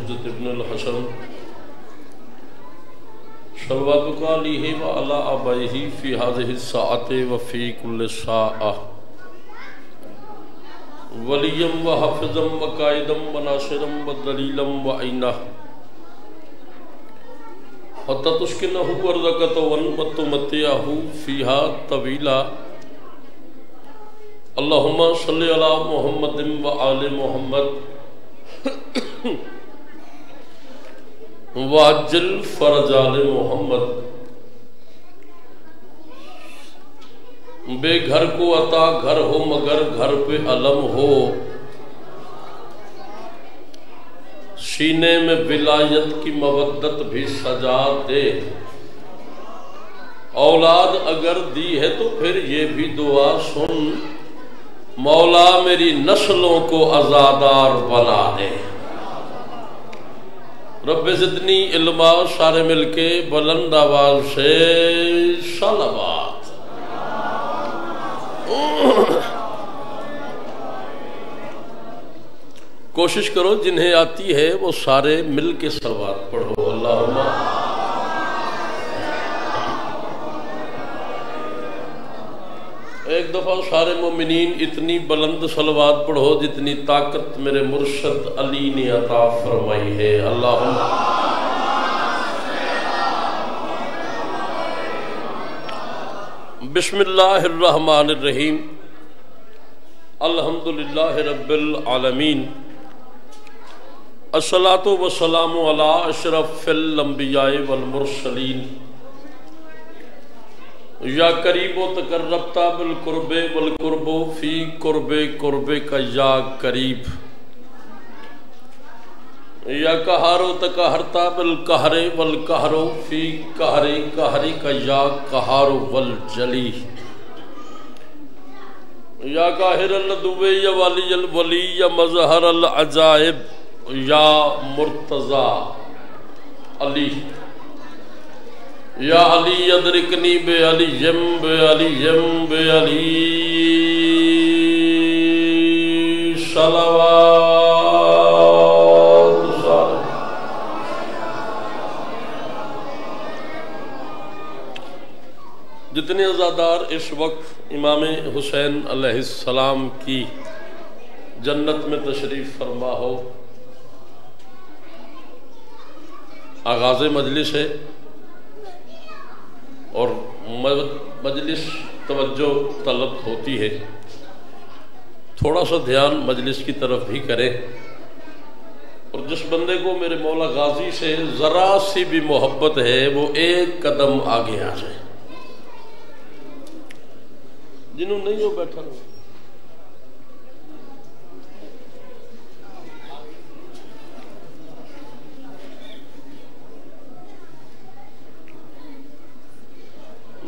الحجة ابن الحسن صلواتك عليه وعلى آبائه في هذه الساعة وفي كل ساعة وليا وحافظا وقائدا وناصرا ودليلا وعينا حتى تسكنه أرضك وتمتعه فيها طويلا اللهم صل على محمد وآل محمد واجل فرج آل محمد بے گھر کو عطا گھر ہو مگر گھر پہ علم ہو سینے میں ولایت کی مودت بھی سجا دے اولاد اگر دی ہے تو پھر یہ بھی دعا سن مولا میری نسلوں کو آزادار بنا دے رب زدنی علما سارے مل کے بلند آواز سے صلوات کوشش کرو جنہیں آتی ہے وہ سارے مل کے صلوات پڑھو اللہم ایک دفعہ سارے مومنین اتنی بلند صلوات پڑھو جتنی طاقت میرے مرشد علی نے عطا فرمائی ہے اللہم بسم اللہ الرحمن الرحیم الحمدللہ رب العالمین الصلاۃ والسلام علی اشرف الانبیاء والمرسلین یا قریب و تقربتا بالقرب والقرب فی قرب قرب کا یا قریب یا قہار و تقہرتا بالقہر والقہر فی قہر قہر کا یا قہار والجلی یا قاہر العدو یا ولی الولی یا مظہر العجائب یا مرتضی علی یا علی ادرکنی بے علی یم بے علی یم بے علی صلوات جتنے عزادار اس وقت امام حسین علیہ السلام کی جنت میں تشریف فرما ہو آغاز مجلس ہے اور مجلس توجہ طلب ہوتی ہے تھوڑا سا دھیان مجلس کی طرف بھی کریں اور جس بندے کو میرے مولا غازی سے ذرا سی بھی محبت ہے وہ ایک قدم آگے آ جائے جنہوں نہیں ہو بیٹھا رہو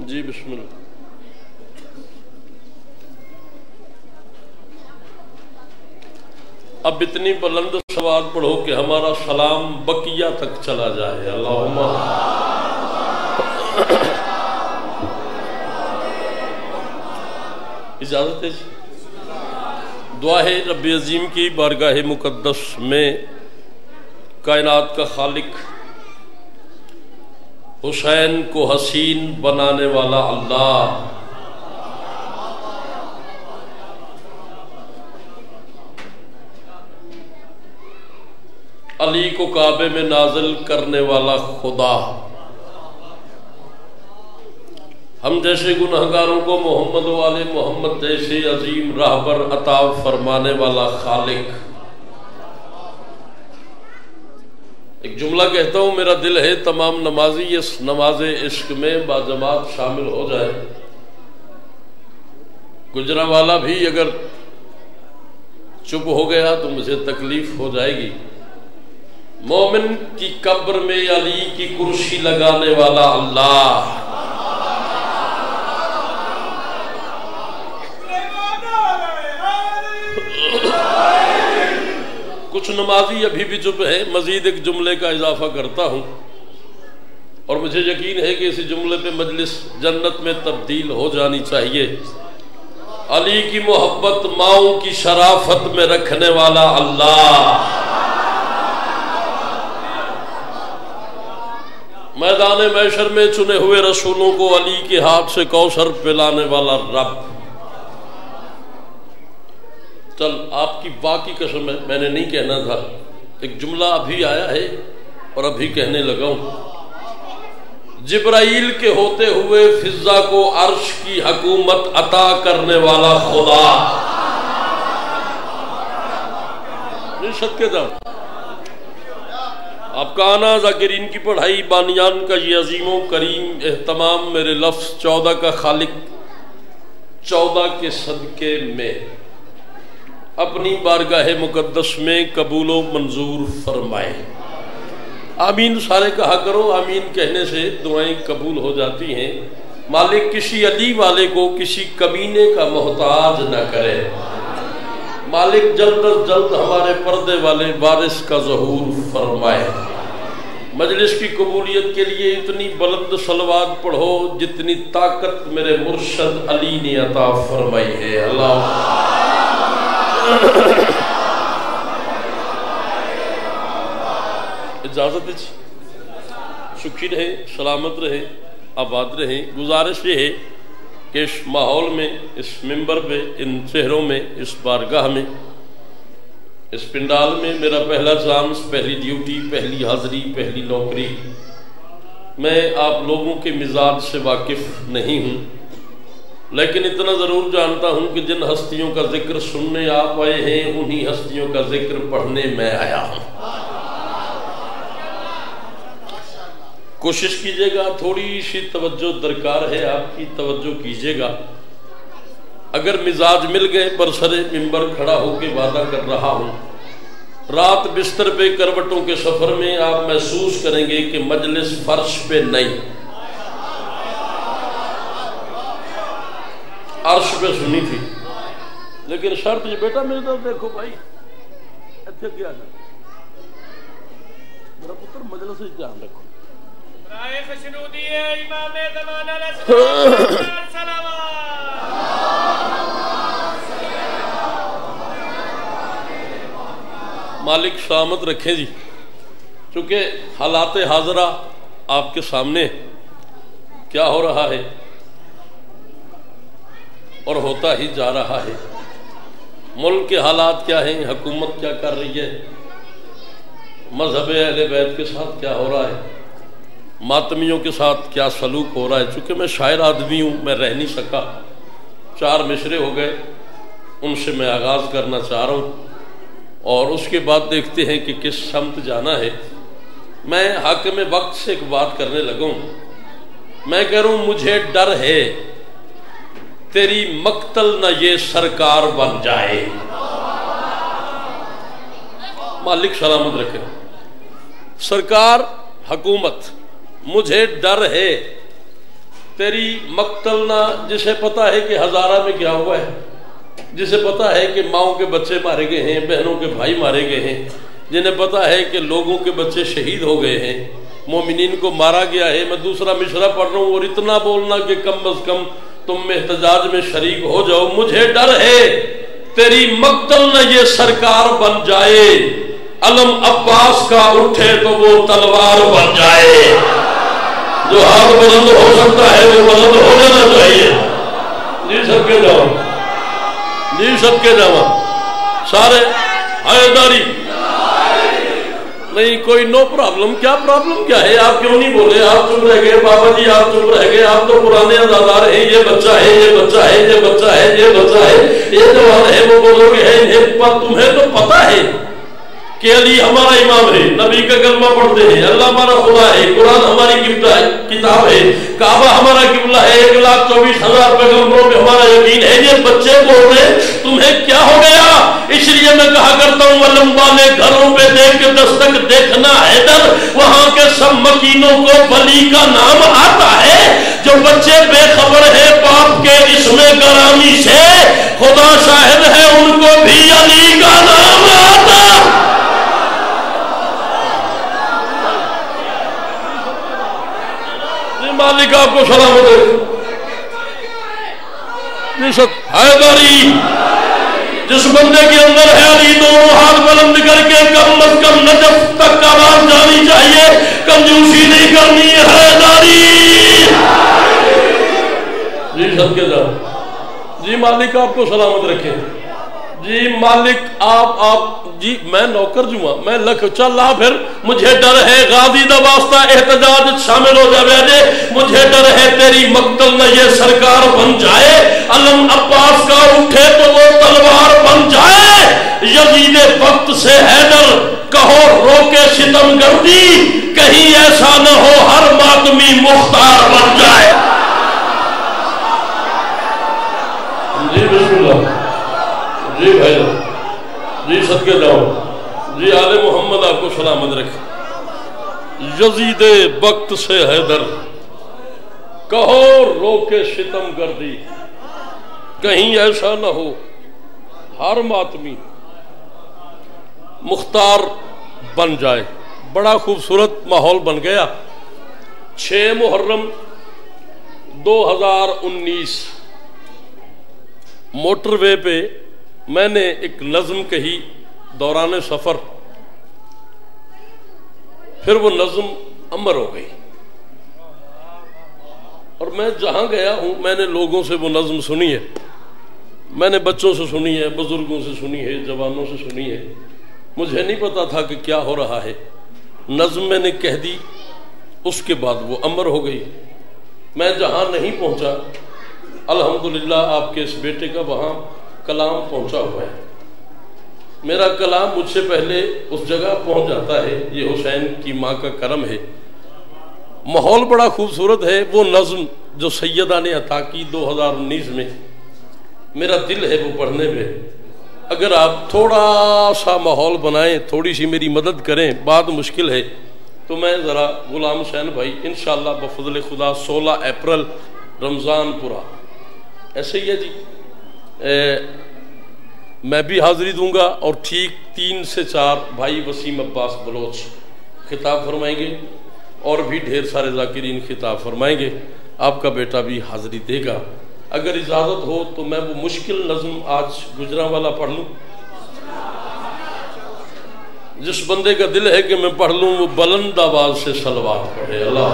جی بسم اللہ اب اتنی بلند صلوات پڑھو کہ ہمارا سلام بقیہ تک چلا جائے اللہم اجازت ہے دعا ہے رب عظیم کی بارگاہ مقدس میں کائنات کا خالق حسین کو حسین بنانے والا اللہ علی کو کعبے میں نازل کرنے والا خدا ہم جیسے گنہگاروں کو محمد و آل محمد جیسے عظیم راہبر عطا فرمانے والا خالق ایک جملہ کہتا ہوں میرا دل ہے تمام نمازی اس نماز عشق میں باجماعت شامل ہو جائے گجرا والا بھی اگر چپ ہو گیا تو مجھے تکلیف ہو جائے گی مومن کی قبر میں علی کی کرسی لگانے والا اللہ کچھ نمازی ابھی بھی چپ ہے مزید ایک جملے کا اضافہ کرتا ہوں اور مجھے یقین ہے کہ اسی جملے پہ مجلس جنت میں تبدیل ہو جانی چاہیے علی کی محبت ماؤں کی شرافت میں رکھنے والا اللہ میدان محشر میں چنے ہوئے رسولوں کو علی کے ہاتھ سے کوثر پلانے والا رب. چل آپ کی باقی قسم ہے، میں نے نہیں کہنا تھا، ایک جملہ ابھی آیا ہے اور ابھی کہنے لگا ہوں. جبرائیل کے ہوتے ہوئے فضا کو عرش کی حکومت عطا کرنے والا خدا. صدقے جاؤ آپ کا آنا ذاکرین کی پڑھائی بانیان کا یہ عظیم و کریم اہتمام میرے لفظ 14 کا خالق 14 کے صدقے میں اپنی بارگاہ مقدس میں قبول و منظور فرمائے. آمین سارے کہا کرو. آمین کہنے سے دعائیں قبول ہو جاتی ہیں. مالک کسی علی والے کو کسی کمینے کا محتاج نہ کرے. مالک جلد از جلد ہمارے پردے والے وارث کا ظہور فرمائے. مجلس کی قبولیت کے لیے اتنی بلند صلوات پڑھو جتنی طاقت میرے مرشد علی نے عطا فرمائی ہے. اللہ اجازت ہے. سکھی رہے، سلامت رہے، آباد رہے. گزارش یہ ہے کہ اس ماحول میں، اس منبر پہ، ان چہروں میں، اس بارگاہ میں، اس پنڈال میں میرا پہلا چانس، پہلی ڈیوٹی، پہلی حاضری، پہلی نوکری. میں آپ لوگوں کے مزاج سے واقف نہیں ہوں، لیکن اتنا ضرور جانتا ہوں کہ جن ہستیوں کا ذکر سننے آپ آئے ہیں انہی ہستیوں کا ذکر پڑھنے میں آیا ہوں. کوشش کیجئے گا، تھوڑی سی توجہ درکار ہے، آپ کی توجہ کیجئے گا. اگر مزاج مل گئے برسر منبر کھڑا ہو کے وعدہ کر رہا ہوں، رات بستر پہ کروٹوں کے سفر میں آپ محسوس کریں گے کہ مجلس فرش پہ نہیں، عرش پہ سنی تھی. لیکن شرط یہ بیٹا میرے طرف دیکھو بھائی، اچھا کیا جائے میرا پتر، مجلس سے دھیان رکھو. رائے خشنودی امام زمانہ علیہ السلام. مالک سلامت رکھیں جی. چونکہ حالات حاضرہ آپ کے سامنے کیا ہو رہا ہے اور ہوتا ہی جا رہا ہے. ملک کے حالات کیا ہیں، حکومت کیا کر رہی ہے، مذہب اہل بیت کے ساتھ کیا ہو رہا ہے، ماتمیوں کے ساتھ کیا سلوک ہو رہا ہے. چونکہ میں شاعر آدمی ہوں، میں رہ نہیں سکا. 4 مصرے ہو گئے، ان سے میں آغاز کرنا چاہ رہا ہوں اور اس کے بعد دیکھتے ہیں کہ کس سمت جانا ہے. میں حاکم وقت سے ایک بات کرنے لگا ہوں. میں کہہ رہا ہوں مجھے ڈر ہے تیری مقتل نہ یہ سرکار بن جائے. مالک سلامت رکھے. سرکار، حکومت، مجھے ڈر ہے تیری مقتل نہ، جسے پتا ہے کہ ہزارہ میں کیا ہوا ہے، جسے پتا ہے کہ ماؤں کے بچے مارے گئے ہیں، بہنوں کے بھائی مارے گئے ہیں، جنہیں پتا ہے کہ لوگوں کے بچے شہید ہو گئے ہیں، مومنین کو مارا گیا ہے. میں دوسرا مصرع پڑھ رہا ہوں اور اتنا بولنا کہ کم از کم تم احتجاج میں شریک ہو جاؤ. مجھے ڈر ہے تیری مقتل نہ یہ سرکار بن جائے، علم عباس کا اٹھے تو وہ تلوار بن جائے. جو ہاتھ بلند ہو سکتا ہے وہ بلند ہو جانا چاہیے. جی سب کے جاؤ، جی سب کے جاؤ سارے. حیداری نہیں، کوئی نو پرابلم. کیا پرابلم کیا ہے؟ آپ کیوں نہیں بولے؟ آپ چپ رہ گئے بابا جی، آپ چپ رہ گئے. آپ تو پرانے ازادار ہیں، یہ بچہ ہے، یہ بچہ ہے، یہ بچہ ہے، یہ بچہ ہے، یہ جوان ہے، وہ بولو گے ہے. پر تمہیں تو پتا ہے کہ علی ہمارا امام ہے، نبی کا کلمہ پڑھتے ہیں، اللہ ہمارا خدا ہے، قرآن ہماری کتاب ہے، کعبہ ہمارا قبلہ ہے، 1,24,000 پیغمبروں پہ ہمارا یقین ہے. یہ بچے بول رہے تمہیں کیا ہو گیا؟ اس لیے میں کہا کرتا ہوں علم والے گھروں پہ دیکھ کے دستک دیکھنا حیدر، وہاں کے سب مکینوں کو ولی کا نام آتا ہے. جو بچے بے خبر ہے باپ کے اسم گرامی سے، خدا شاہد ہے ان کو بھی علی کا نام آتا. مالک آپ کو سلامت ہے. حیداری جس بندے کے اندر ہے علی، دونوں ہاتھ بلند کر کے کم از کم نجف تک آواز جانی چاہیے. کنجوسی نہیں کرنی ہے. مالک آپ کو سلامت رکھے. جی مالک آپ جی میں نوکر جو ہوں میں لکھ چل آ پھر مجھے ڈر ہے غازی دا واسطہ احتجاج شامل ہو جاوے. مجھے ڈر ہے تیری مقتل نہ یہ سرکار بن جائے. علم عباس کا اٹھے تو وہ تلوار بن جائے. یزید وقت سے حیدر کہو روکے ستم گردی. کہیں ایسا نہ ہو ہر ماتمی مختار بن جائے. جی بسم اللہ. جی بھائی جی صدقے جاؤ. جی آل محمد آپ کو سلامت رکھے. یزید وقت سے حیدر کہو روکے ستم گردی. کہیں ایسا نہ ہو ہر ماتمی مختار بن جائے. بڑا خوبصورت ماحول بن گیا. 6 محرم 2019 موٹر وے پہ میں نے ایک نظم کہی دوران سفر. پھر وہ نظم امر ہو گئی اور میں جہاں گیا ہوں میں نے لوگوں سے وہ نظم سنی ہے. میں نے بچوں سے سنی ہے, بزرگوں سے سنی ہے, جوانوں سے سنی ہے. مجھے نہیں پتا تھا کہ کیا ہو رہا ہے. نظم میں نے کہہ دی, اس کے بعد وہ امر ہو گئی. میں جہاں نہیں پہنچا الحمدللہ آپ کے اس بیٹے کا وہاں کلام پہنچا ہوا ہے. میرا کلام مجھ سے پہلے اس جگہ پہنچ جاتا ہے. یہ حسین کی ماں کا کرم ہے. ماحول بڑا خوبصورت ہے. وہ نظم جو سیدہ نے عطا کی 2019 میں, میرا دل ہے وہ پڑھنے پہ. اگر آپ تھوڑا سا ماحول بنائیں, تھوڑی سی میری مدد کریں, بات مشکل ہے, تو میں ذرا غلام حسین بھائی انشاءاللہ بفضل خدا 16 اپریل رمضان پورا ایسے ہی ہے جی, میں بھی حاضری دوں گا. اور ٹھیک 3 سے 4 بھائی وسیم عباس بلوچ خطاب فرمائیں گے اور بھی ڈھیر سارے ذاکرین خطاب فرمائیں گے. آپ کا بیٹا بھی حاضری دے گا. اگر اجازت ہو تو میں وہ مشکل نظم آج گجرانوالا پڑھ لوں. جس بندے کا دل ہے کہ میں پڑھ لوں وہ بلند آواز سے صلوات پڑھے. اللہ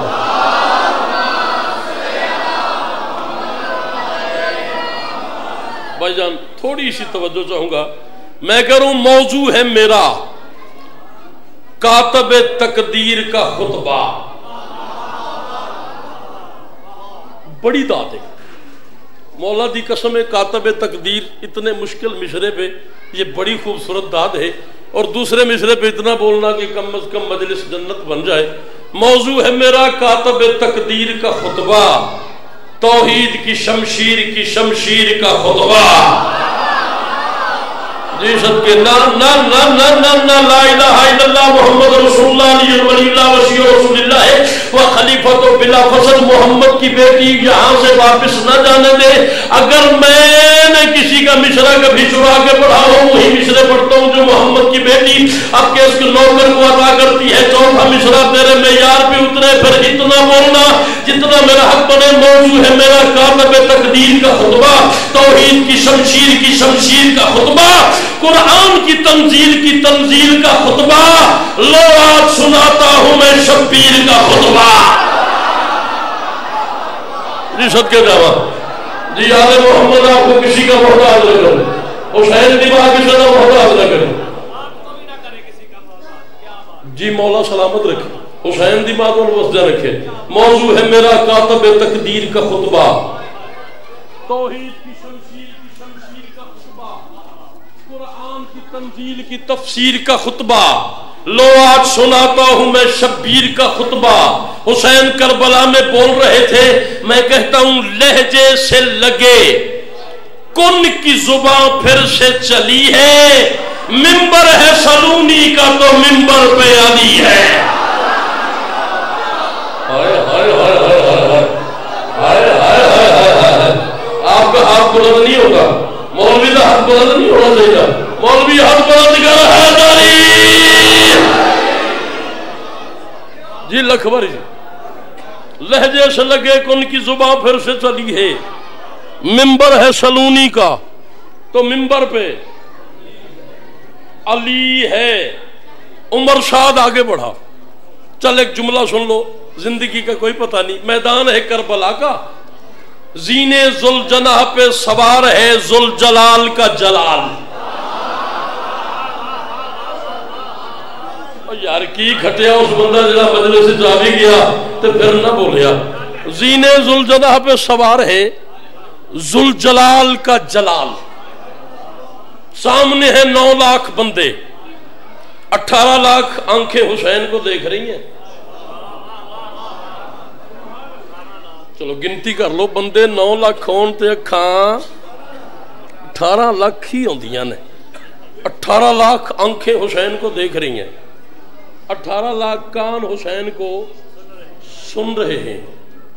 بھائی جان تھوڑی سی توجہ چاہوں گا. میں کروں موضوع ہے میرا کاتب تقدیر کا خطبہ. بڑی داد ہے مولا دی قسم ہے. کاتب تقدیر اتنے مشکل مشرے پہ یہ بڑی خوبصورت داد ہے, اور دوسرے مشرے پہ اتنا بولنا کہ کم از کم مجلس جنت بن جائے. موضوع ہے میرا کاتب تقدیر کا خطبہ, توحید کی شمشیر کا خطبہ. جی صدقے لا الہ الا اللہ محمد رسول اللہ علی ولی اللہ وسیع رسول اللہ و خلیفۃ بلا فصل. محمد کی بیٹی یہاں سے واپس نہ جانے دے. اگر میں نے کسی کا مشرا کبھی چرا کے پڑھا ہوں وہی مشرے پڑھتا ہوں جو محمد کی بیٹی اب کے اس کے نوکر کو عطا کرتی ہے. چوتھا مشرا تیرے معیار پہ اترے پھر اتنا بولنا جتنا میرا حق بنے. موضوع ہے میرا کاتب تقدیر کا خطبہ, توحید کی شمشیر کا خطبہ, قرآن کی تنزیل کا خطبہ. لو آج سناتا ہوں میں شبیر کا خطبہ. جی صدقے جاواں. جی آل محمد آپ کو کسی کا محتاج نہ کرے. حسین دی ماں کسی کا محتاج نہ کرے. جی مولا سلامت رکھے. حسین دی ماں کو وسجہ رکھے. موضوع ہے میرا کاتب تقدیر کا خطبہ, توحید کی شمشیر کا خطبہ, قرآن کی تنزیل کی تفسیر کا خطبہ. لو آج سناتا ہوں میں شبیر کا خطبہ. حسین کربلا میں بول رہے تھے, میں کہتا ہوں لہجے سے لگے کن کی زبان پھر سے چلی ہے. منبر ہے سلونی کا تو منبر پہ علی ہے. آپ کا ہاتھ بلند نہیں ہوگا, مولوی کا ہاتھ بلند نہیں ہونا چاہیے. مولوی ہاتھ بلند کر حیدری. جی لکھوری جی, لہجے سے لگے کن کی زبان پھر سے چلی ہے. منبر ہے سلونی کا تو منبر پہ علی ہے. عمر شاد آگے بڑھا. چل ایک جملہ سن لو, زندگی کا کوئی پتہ نہیں. میدان ہے کربلا کا, زینے ذوالجناح پہ سوار ہے ذوالجلال کا جلال. یار کی کھٹیا اس بندہ جڑا مجلس سے جا بھی گیا تو پھر نہ بولیا. زینے ذوالجناح پہ سوار ہے ذوالجلال کا جلال. سامنے ہے 9 لاکھ بندے, 18 لاکھ آنکھیں حسین کو دیکھ رہی ہیں. چلو گنتی کر لو, بندے 9 لاکھ ہون تے اکھاں 18 لاکھ ہی ہوندیاں نے. 18 لاکھ آنکھیں حسین کو دیکھ رہی ہیں, 18 لاکھ کان حسین کو سن رہے ہیں.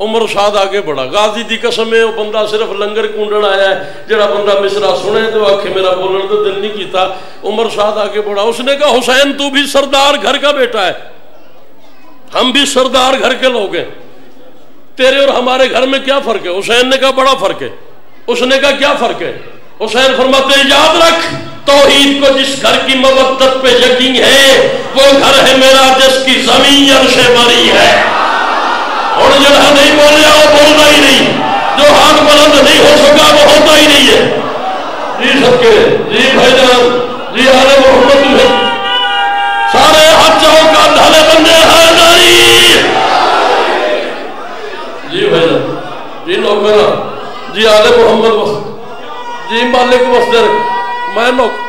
عمر شاد آگے بڑھا. غازی دی قسم ہے وہ بندہ صرف لنگر کونڈن آیا ہے, جڑا بندہ مصرع سنے تو آکھے میرا بولن تو دل نہیں کیتا. عمر شاد آگے بڑھا, اس نے کہا حسین تو بھی سردار گھر کا بیٹا ہے, ہم بھی سردار گھر کے لوگ ہیں, تیرے اور ہمارے گھر میں کیا فرق ہے؟ حسین نے کہا بڑا فرق ہے. اس نے کہا کیا فرق ہے؟ حسین فرماتے ہیں یاد رکھ توحید کو جس گھر کی مودت پہ یقین ہے وہ گھر ہے میرا جس کی زمین عرش بری ہے. اور جڑا نہیں بولیا وہ بولنا ہی نہیں, جو ہاتھ بلند نہیں ہو سکا وہ ہوتا ہی نہیں ہے. جی سب کے جی بھائی جان جی آل محمد سارے ہاتھ چاہوں کا ڈھالے بندے حیدری. جی بھائی جان جی نوکرہ جی آل محمد جی مالک مصدر میں نوکر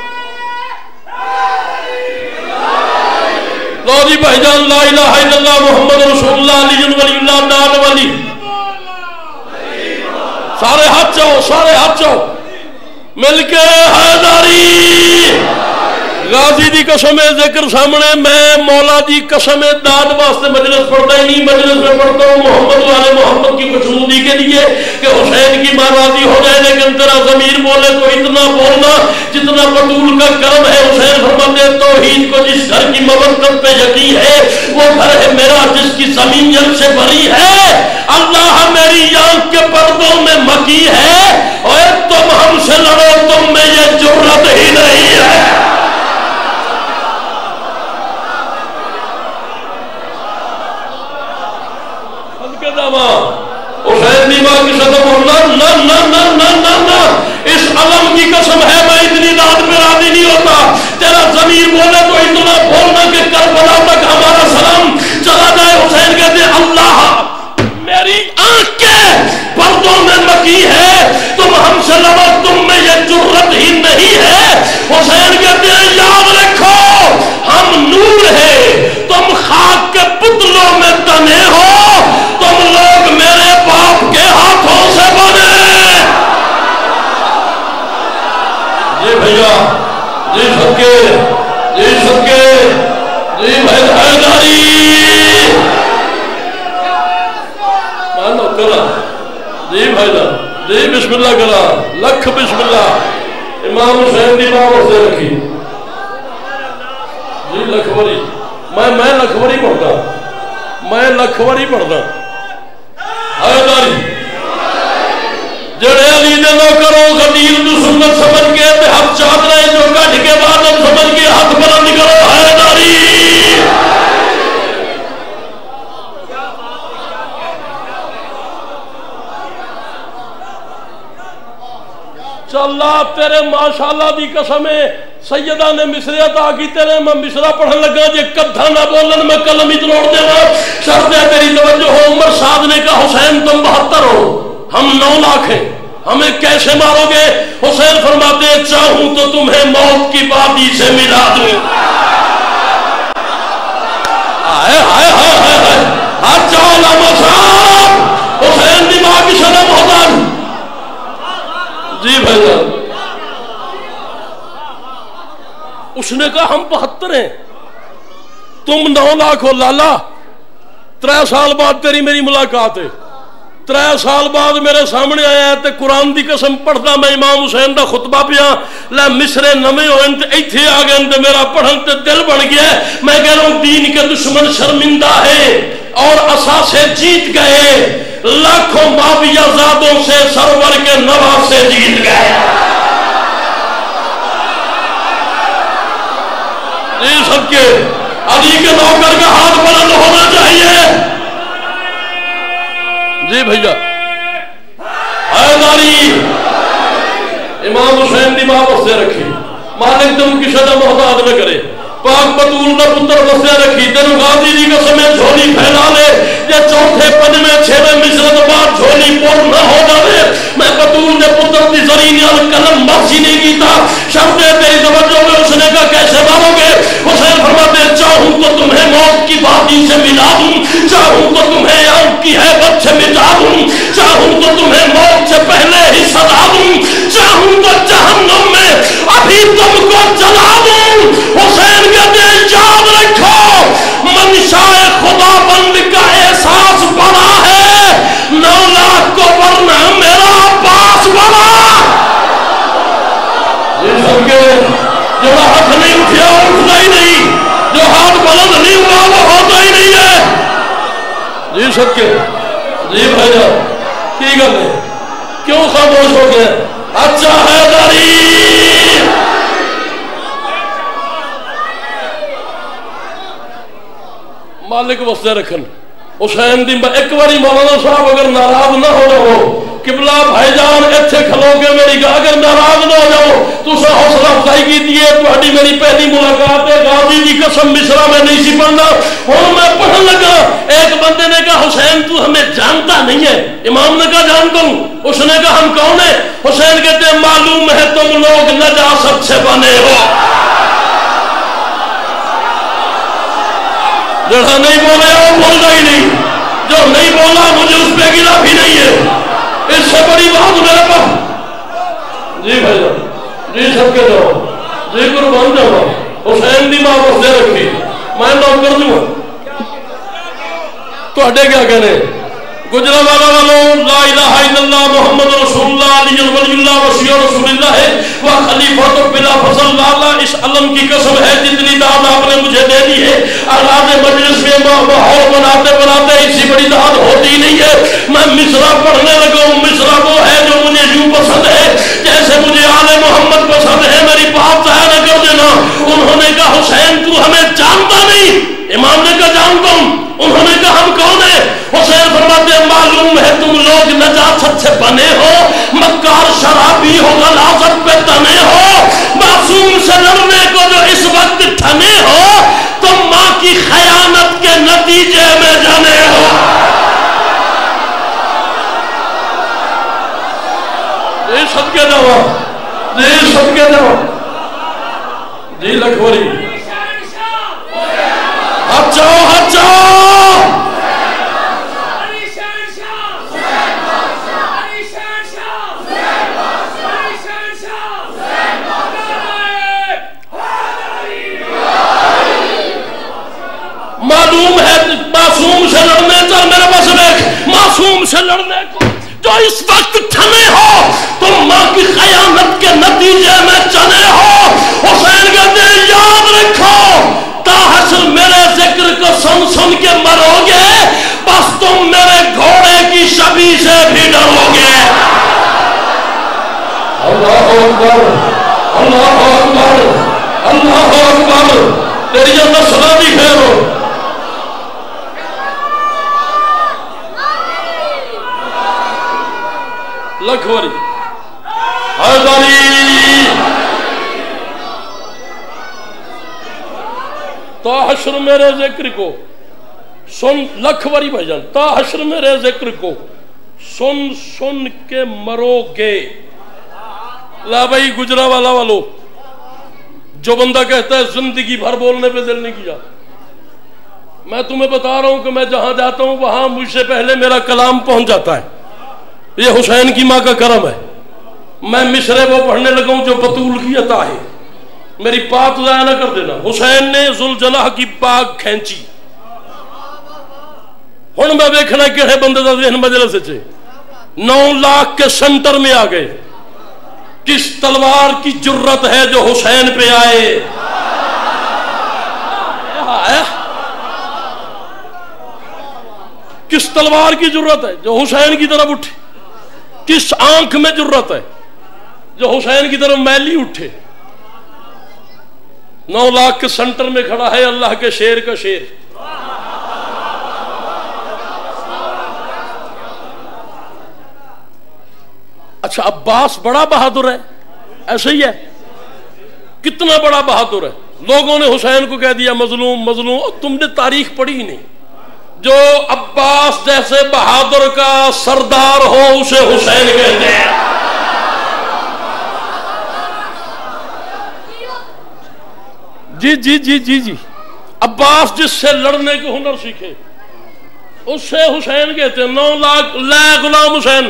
لو جی بھائی جان لا الہ الا اللہ محمد رسول اللہ علی ولی اللہ دان ولی. سارے ہاتھ چاہو, سارے ہاتھ چاہو مل کے حیدری. غازی دی قسم ذکر سامنے, میں مولا دی قسم داد واسطے مجلس پڑھتا ہی نہیں, مجلس میں پڑھتا ہوں محمد والے محمد کی خوشنودی کے لیے کہ حسین کی ماں راضی ہو جائے. لیکن تیرا ضمیر بولے تو اتنا بولنا جتنا بطول کا کرم ہے. حسین فرماتے توحید کو جس گھر کی مودت پہ یقین ہے وہ گھر ہے میرا جس کی زمین جل سے بھری ہے. اللہ میری آنکھ کے پردوں میں مکی ہے, اور تم ہم سے لڑو تم میں یہ جرت ہی نہیں ہے. حسین دی ماں کی صدق نہ اس علم کی قسم ہے میں اتنی رات پہ راضی نہیں ہوتا. تیرا ضمیر بولے تو اتنا بولنا کہ کربلا تک ہمارا سلام چلا جائے. حسین کہتے ہیں اللہ میری آنکھ کے پردوں میں مکی ہے, تم ہم سے لڑو تم میں یہ جرت ہی نہیں ہے. حسین کہتے ہیں یاد رکھو ہم نور ہے, تم خاک کے پتلوں میں تنے ہو, تم لوگ میرے باپ کے ہاتھوں سے بنے. جی بھیا جی سب کے جی بھائی حیدری مانو کرا جی بھائی جان جی بسم اللہ کرا لکھ بسم اللہ. امام حسین دی ماں سے رکھی جی لکھوری. میں لکھوری پڑھتا, میں لکھوری پڑھتا. حیدری جڑے علی دے نوکروں غدیر تو سنت سمجھ کے تے ہاتھ چاہت رہے جو کٹ کے بعد سمجھ کے ہاتھ بلند کرو. حیدری چلا تیرے ماشاءاللہ دی قسم ہے سیدہ نے مصرع عطا کی تیرے میں مصرع پڑھن لگا جے کدھا نہ بولن میں قلم ہی توڑ دے گا. شرط ہے تیری توجہ ہو. عمر سعد نے کہا حسین تم 72 ہو, ہم 9 لاکھ ہیں, ہمیں کیسے مارو گے؟ حسین فرماتے ہیں چاہوں تو تمہیں موت کی وادی سے ملا دوں. ہائے ہائے ہائے ہائے ہاتھ چاہو علامہ صاحب حسین دی ماں کی شرم ہوتا. جی بھائی جان اس نے کہا ہم 72 ہیں, تم 9 لاکھ ہو. لالا 3 سال بعد تیری میری ملاقات ہے, 3 سال بعد میرے سامنے آیا ہے تے قرآن دی قسم پڑھتا میں امام حسین دا خطبہ پیا لے مصرے نمے ہوئے تے ایتھے آ گئے تے میرا پڑھن تے دل بن گیا. میں کہہ رہا ہوں دین کے دشمن شرمندہ ہے اور اساسے جیت گئے, لاکھوں بابیہ زادوں سے سرور کے نواسے جیت گئے. جی سب کے علی کے نوکر کا ہاتھ بلند ہونا چاہیے. جی بھیا پاک بطول کا پتر وسیا رکھی تین غازی دی قسم جھولی پھیلا لے یا چوتھے پنجویں چھویں مصر تو بعد جھولی پر نہ ہو جائے میں بطول دے پتر دی زرین قلم مرسی نہیں کیتا شرط تیری توجہ میں اس نے کہا کیسے مارو گے حسین فرماتے چاہوں تو تمہیں موت کی وادی سے ملا دوں چاہوں تو تمہیں آنکھ کی ہیبت سے مٹا دوں چاہوں تو تمہیں موت سے پہلے ہی سزا دوں چاہوں تو جہنم میں ابھی تم کو جلا دوں حسین کہتے ہیں یاد رکھو منشاء خدا بند کا احساس بڑا ہے 9 لاکھ کو ورنہ میرا عباس بڑا یہ سب کے جو ہاتھ نہیں اٹھیا اٹھتا ہی نہیں جو ہاتھ بلند نہیں ہوا وہ ہوتا ہی نہیں ہے جی سب کے جی بھائی جان کی گل ہے کیوں خاموش ہو گئے اچھا ہے داری مالک وسدے رکھن حسین دی ایک باری مولانا صاحب اگر ناراض نہ ہو جاؤ قبلہ بھائی جان اتھے کھلو کے میری گاہ اگر ناراض نہ ہو جاؤ تو سا حوصلہ افزائی کی دیئے تہاڈی میری پہلی ملاقات ہے غازی دی قسم مصرا میں نہیں سی پڑھنا ہوں میں پڑھن لگا ایک بندے نے کہا حسین تو ہمیں جانتا نہیں ہے امام نے کہا جانتا ہوں اس نے کہا ہم کون ہیں حسین کہتے ہیں معلوم ہے تم لوگ نجاست سے بنے ہو جڑا نہیں بولے وہ بولنا ہی نہیں جو نہیں بولا مجھے اس پہ گلا بھی نہیں ہے اس سے بڑی بات میرے پاس جی بھائی جان جی سب کے جاؤ جی قربان جاؤ حسین دی ماں وسدے رکھی میں نوکر دوں تو ہٹے کیا کہنے گجرا والا والوں لا الہ الا اللہ محمد رسول اللہ علی ولی اللہ وصی رسول اللہ ہے وہ خلیفہ تو بلا فضل اللہ اس علم کی قسم ہے جتنی داد آپ نے مجھے دے دی ہے آغاز مجلس میں ماحول بناتے بناتے اسی بڑی داد ہوتی نہیں ہے میں مصرع پڑھنے لگا ہوں مصرع وہ ہے جو مجھے یوں پسند ہے جیسے مجھے آل محمد پسند ہے میری بات ضائع نہ کر دینا انہوں نے کہا حسین تو ہمیں جانتا نہیں امام نے کہا جانتا ہوں انہوں نے کہا ہم کون ہیں حسین فرماتے ہیں معلوم ہے تم لوگ نجاست سے بنے ہو مکار شرابی ہو غلاظت پہ تنے ہو معصوم سے لڑنے کو جو اس وقت تھنے ہو تم ماں کی خیانت کے نتیجے میں جانے ہو جی سب کے جاؤ جی سب کے جاؤ جی لکھوری ہٹ جاؤ معلوم ہے معصوم سے لڑنے چل میرے پاس دیکھ معصوم سے لڑنے کو جو اس وقت تھنے ہو تم ماں کی خیانت کے نتیجے میں چنے ہو حسین کہتے ہیں یاد رکھو حشر میرے ذکر کو سن سن کے مرو گے بس تم میرے گھوڑے کی شبی سے بھی ڈرو گے اللہ اکبر اللہ اکبر اللہ اکبر تیری جو نسلہ بھی خیر ہو لکھوری حیدری تا حشر میرے ذکر کو سن لکھوری بھائی جان تا حشر میرے ذکر کو سن سن کے مرو گے لا بھائی گجرا والا والو جو بندہ کہتا ہے زندگی بھر بولنے پہ دل نہیں کیا میں تمہیں بتا رہا ہوں کہ میں جہاں جاتا ہوں وہاں مجھ سے پہلے میرا کلام پہنچ جاتا ہے یہ حسین کی ماں کا کرم ہے میں مصرے وہ پڑھنے لگا ہوں جو بطول کی عطا ہے میری بات ضائع نہ کر دینا حسین نے ذوالجناح کی باغ کھینچی ہن میں دیکھنا کہڑے بندے دا ذہن مجلس وچ 9 لاکھ کے سنٹر میں آ گئے کس تلوار کی جرت ہے جو حسین پہ آئے کس تلوار کی جرت ہے جو حسین کی طرف اٹھے کس آنکھ میں جرت ہے جو حسین کی طرف میلی اٹھے 9 لاکھ کے سنٹر میں کھڑا ہے اللہ کے شیر کا شیر اچھا عباس بڑا بہادر ہے ایسے ہی ہے کتنا بڑا بہادر ہے لوگوں نے حسین کو کہہ دیا مظلوم مظلوم، اور تم نے تاریخ پڑھی ہی نہیں. جو عباس جیسے بہادر کا سردار ہو اسے حسین کہتے ہیں. جی جی جی جی جی عباس جس سے لڑنے کے ہنر سیکھے اس سے حسین کہتے ہیں. 9 لاکھ غلام حسین.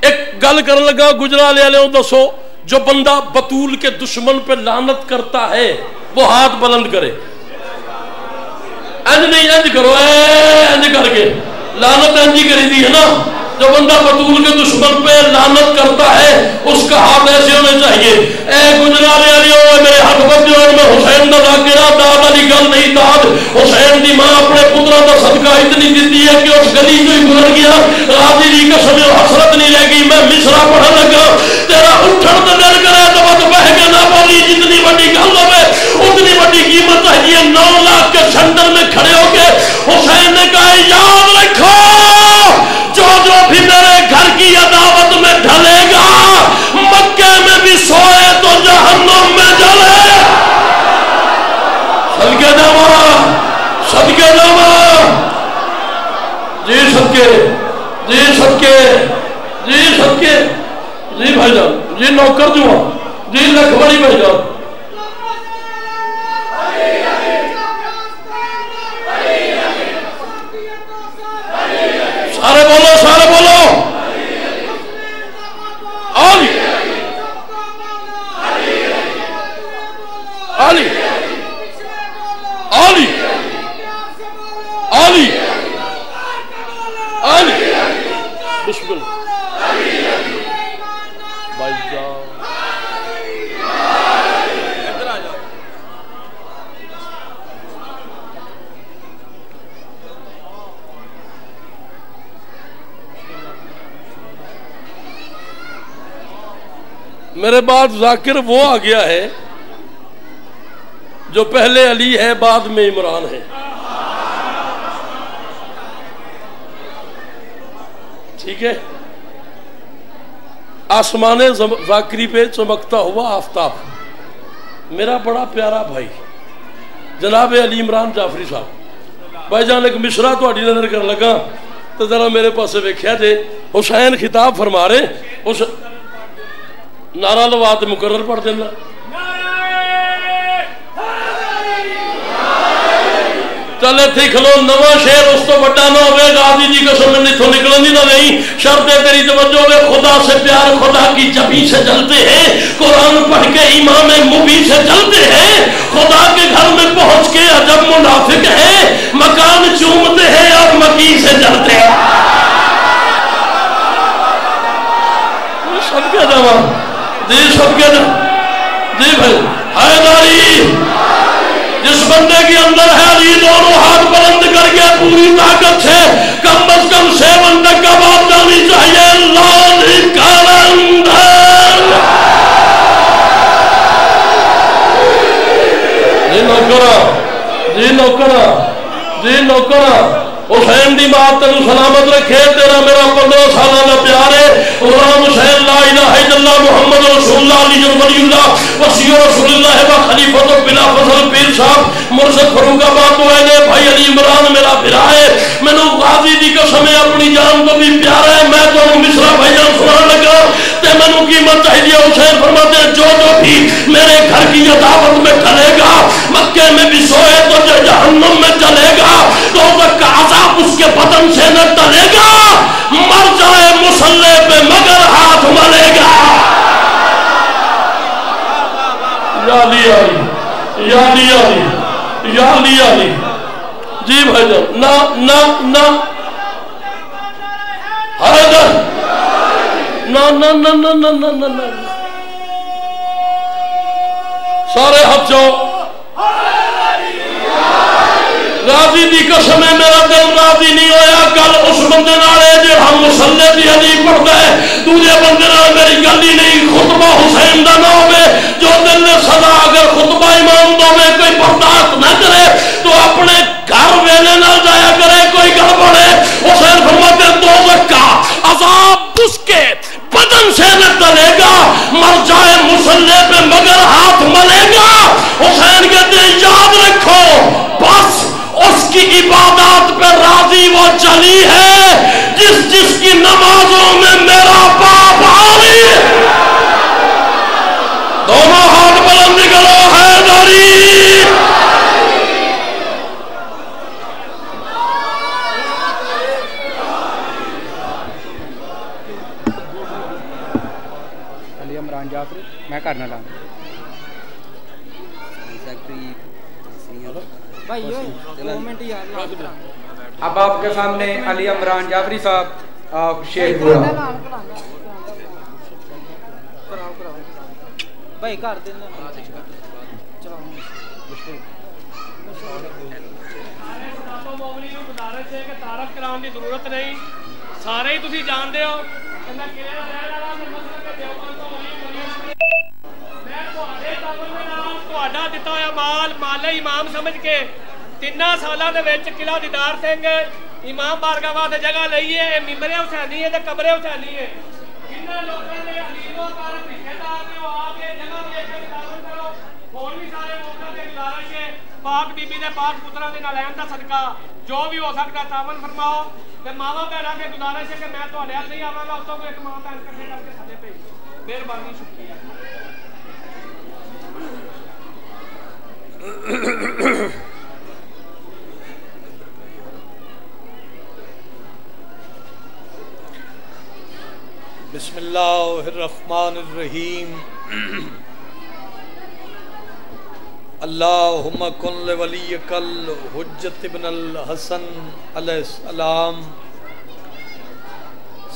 ایک گل کرنے لگا گجرالے والے دسو جو بندہ بطول کے دشمن پہ لعنت کرتا ہے وہ ہاتھ بلند کرے. انج نہیں، انج کرو، انج کر کے لعنت انجی کری دی ہے نا. جو بندہ بطول کے دشمن پہ لعنت کرتا ہے اس کا ہاتھ ایسے ہونے چاہیے. اے گجرالے والے میرے حق بچے میں حسین دا ذاکرہ داد والی گل نہیں. داد حسین دی ماں اپنے پتروں کا صدقہ اتنی دیتی ہے کہ اس گلی جو ہی گزر گیا راضی دی قسم حسرت نہیں رہ گئی. میں مصرع پڑھن لگا تیرا اٹھن تو دل کرے تو بس بہ کے نہ بولی. جتنی بڑی گل ہوے اتنی بڑی قیمت چاہیے. 9 لاکھ کے سنڈر میں کھڑے ہو کے حسین نے کہا یاد رکھو جو بھی میرے گھر کی عداوت میں ڈھلے گا مکے میں بھی سوئے تو جہنم میں جلے. صدقے جاواں صدقے جاواں. جی صدقے جی صدقے جی صدقے جی بھائی جان جی نوکر جو جی لکھوڑی بھائی جان. سارے بولو سارے بولو. علی علی علی علی علی بسم اللہ. بھائی جان میرے بعد ذاکر وہ آ گیا ہے جو پہلے علی ہے بعد میں عمران ہے. ٹھیک ہے. آسمان ذاکری پہ چمکتا ہوا آفتاب میرا بڑا پیارا بھائی جناب علی عمران جعفری صاحب. بھائی جان ایک مشرا تہاڈی نظر کر لگا تو ذرا میرے پاس ویکھیا جے. حسین خطاب فرما رہے اس نعرہ لوات مقرر پڑھ دینا. چل اتنے کھلو نواں شیر اس تو بڑا نہ ہوئے غازی جی قسم میں اتوں نکلنی نہ نہیں. شرط تیری توجہ میں خدا سے پیار خدا کی جبی سے جلتے ہیں. قرآن پڑھ کے امام مبی سے جلتے ہیں. خدا کے گھر میں پہنچ کے عجب منافق ہیں. مکان چومتے ہیں اور مکی سے جلتے ہیں. سب کے جواب جی سب کے جی بھائی حیداری جس بندے کے اندر ہے علی دونوں ہاتھ بلند کر کے پوری طاقت سے کم از کم 7 تک کا بات جانی چاہیے. اللہ کلندر جی نوکرا جی نوکرا جی نوکرا. حسین دی بات تینوں سلامت رکھے. تیرا میرا 15 سالہ کا پیار ہے. غلام حسین لا الہ الا اللہ محمد رسول اللہ علی ولی اللہ وصی رسول اللہ و خلیفۃ بلا فضل پیر صاحب مرشد فاروق آباد ہوئے. بھائی علی عمران میرا بھرا ہے. مینوں غازی دی قسم اپنی جان تو بھی پیارا ہے. میں تو مصرع بھائی جان سنان لگا تے مینوں قیمت چاہیے. حسین فرماتے ہیں جو بھی میرے گھر کی عداوت میں ڈلے گا مکے میں بھی سوئے تو جہنم میں چلے گا. دوزخ کا عذاب اس کے بدن سے نہ ٹلے گا. مر جائے مسلح پہ مگر ہاتھ ملے گا. یا علی علی یا علی علی یا علی علی. جی بھائی جان نا نا نا حیدر نا نا نا نا نا نا نا نا. سارے ہاتھ جاؤ. راضی دی قسم ہے میرا دل راضی نہیں ہویا. کل اس بندے نالے جو ہم مسلح دی علی پڑھتا ہے دوسرے بندے نال میری گل ہی نہیں. خطبہ حسین دا نہ ہوئے جو دل نے سزا اگر خطبہ امام دو میں کوئی برداشت نہ کرے تو اپنے گھر ویلے نہ جایا کرے. کوئی گڑبڑ ہے. حسین فرماتے ہیں دوزخ کا عذاب اس کے بدن سے نہ ٹلے گا. مر جائے مسلح پہ مگر ہاتھ ملے گا. حسین کہتے چلی ہے جس کی نمازوں میں میرا باپ عالی ہے. دونوں ہاتھ بلند کرو حیدری. علی عمران جعفری میں کرنا لا اب آپ کے سامنے علی عمران جعفری صاحب شیخ بولا بھائی کر دینا گزارش ہے کہ تعارف کرانے کی ضرورت نہیں, سارے ہی تسی جانتے ہو. دتا ہوا مال مال امام سمجھ کے 3 سالوں کے قلعہ دیدار سنگھ امام بارگاہ واسطے جگہ لئی ہے. ممبر حسینی ہے قبر حسینی ہے. جنہوں لوگوں نے حلیموں کر رشتے دار نے آ کے جگہ دے کے تعاون کرو. ہون بھی سارے لوگوں سے گزارش ہے پاک بی بی دے پاک پتراں دے نالین دا صدقہ جو بھی ہو سکتا تعاون فرماؤ. تے ماواں بہناں سے گزارش ہے کہ میں تہاڈے ہاتھ نہیں آواں گا اس کو ایک ماں بہن کٹھے کر کے سدے پے. مہربانی شکریہ. بسم اللہ الرحمن الرحیم. اللہم کن لولیک الحجت ابن الحسن علیہ السلام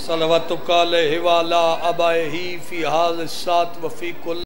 صلواتک علیہ وعلی آبائہ فی ھذا الساعۃ وفی کل